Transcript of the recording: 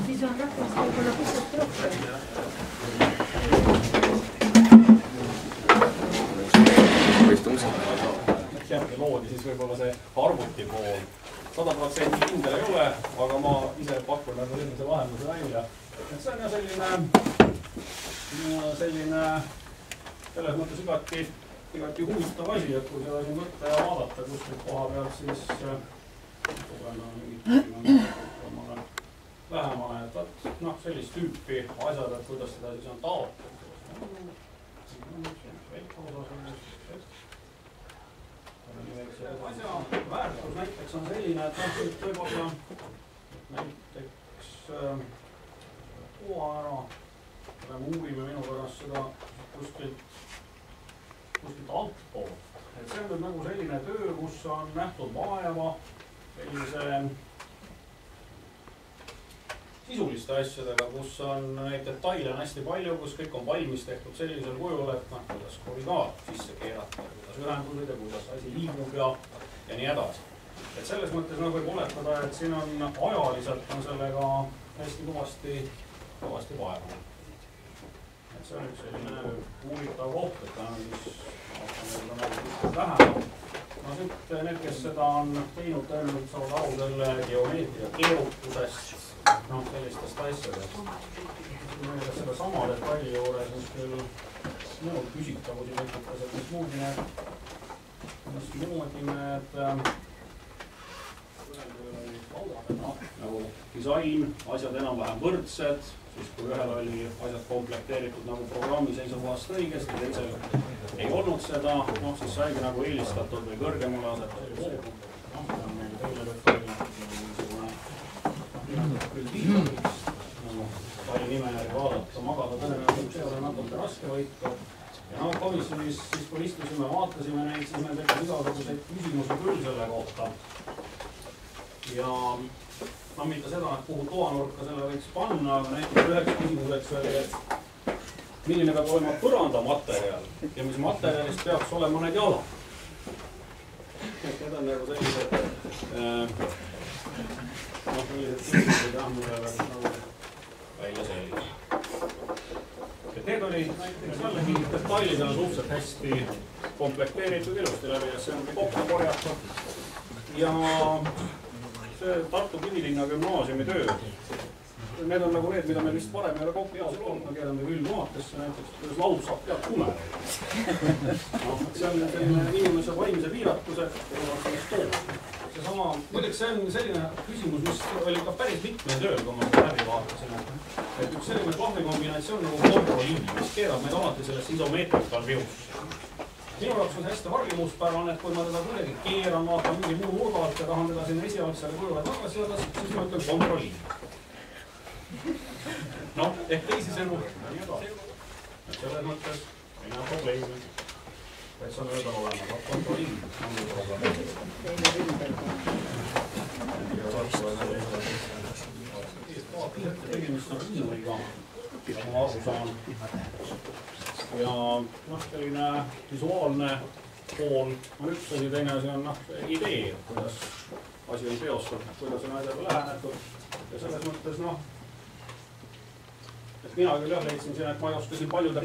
Siis on rahvast võib-olla pisut rohkem. Järgi loodi siis võib-olla see arvuti pool 100% kindel ei ole, aga ma ise pakun nagu sellise lahenduse välja. Et see on ju selline selles mõttes igati huvitav asi, et kui seda siin võtta ja vaadata kuskilt koha pealt, siis lähemale, et noh, sellist tüüpi asjad, et kuidas seda siis on taotletud. Asja väärtus näiteks on selline, et võib-olla näiteks tuua ära, me uurime minu pärast seda kuskilt altpoolt. Et see on nagu selline töö, kus on nähtud vaeva sellise sisuliste asjadega, kus on neid detaile on hästi palju, kus kõik on valmis tehtud sellisel kujul, et kuidas koordinaat sisse keerata, kuidas ühendused ja kuidas asi liigub ja nii edasi. Et selles mõttes võib oletada, et siin on ajaliselt on sellega hästi kõvasti vaeva. Et see on üks selline uuritav koht, et täna siis vähem. No siit need, kes seda on teinud, tõenäoliselt saavad aru selle geomeetria keerukusest, sellistest asjadest. Seda sama detaili juures on küll muud küsitavusi tekitas, et mismoodi need nagu disain, asjad enam-vähem võrdsed, siis kui ühel oli asjad komplekteeritud nagu programmi seisukohast õigesti, teisel ei olnud seda, siis saigi nagu eelistatud või kõrgemale asetatud. Sai nime järgi vaadata, magada tõenäoliselt see oli natuke raske võitu. Ja komisjonis siis kui istusime, vaatasime neid, siis me tekkis igasuguseid küsimusi küll selle kohta. Ja mitte seda, et kuhu toanurka selle võiks panna, aga näiteks üheks küsimuseks oli, et milline peab olema põrandamaterjal ja mis materjalist peaks olema need jalad. Need on nagu sellised küsimused välja selline. Et need oli näiteks jällegi detailidena suhteliselt hästi komplekteeritud ilusti läbi ja see on kokku korjatud. Ja see Tartu Kivilinna gümnaasiumi töö. Need on nagu need, mida me vist varem ei ole kokku jaoks olnud, ma keedan või üldmaatesse näiteks, kuidas laud saab pead tume. See on selline inimese vaimse piiratuse seesama, muideks see on selline küsimus, mis oli ka päris mitme tööl, kui ma seda läbi vaatasin. Et üks selline klahvikombinatsioon nagu kontrolliin, mis keerab meid alati sellest isomeetrikal viusse. Minu jaoks on hästi harjumuspärane, et kui ma teda kuidagi keeran, vaatan mingi muu nurga alt ja tahan teda sinna esialgsele kujule tagasi saada, siis ma ütlen kontrolliin. Ehk teisisõnu, selles mõttes ei näe probleemi. Et see on öelda olema, kontrolliin. Tegemist on ilmiga, mida ma aru saan. Ja selline visuaalne pool on üks asi, teine asi on idee, kuidas asi on teostatud, kuidas on asjale lähenetud. Ja selles mõttes, et mina küll leidsin siin, et ma ei oska siin paljude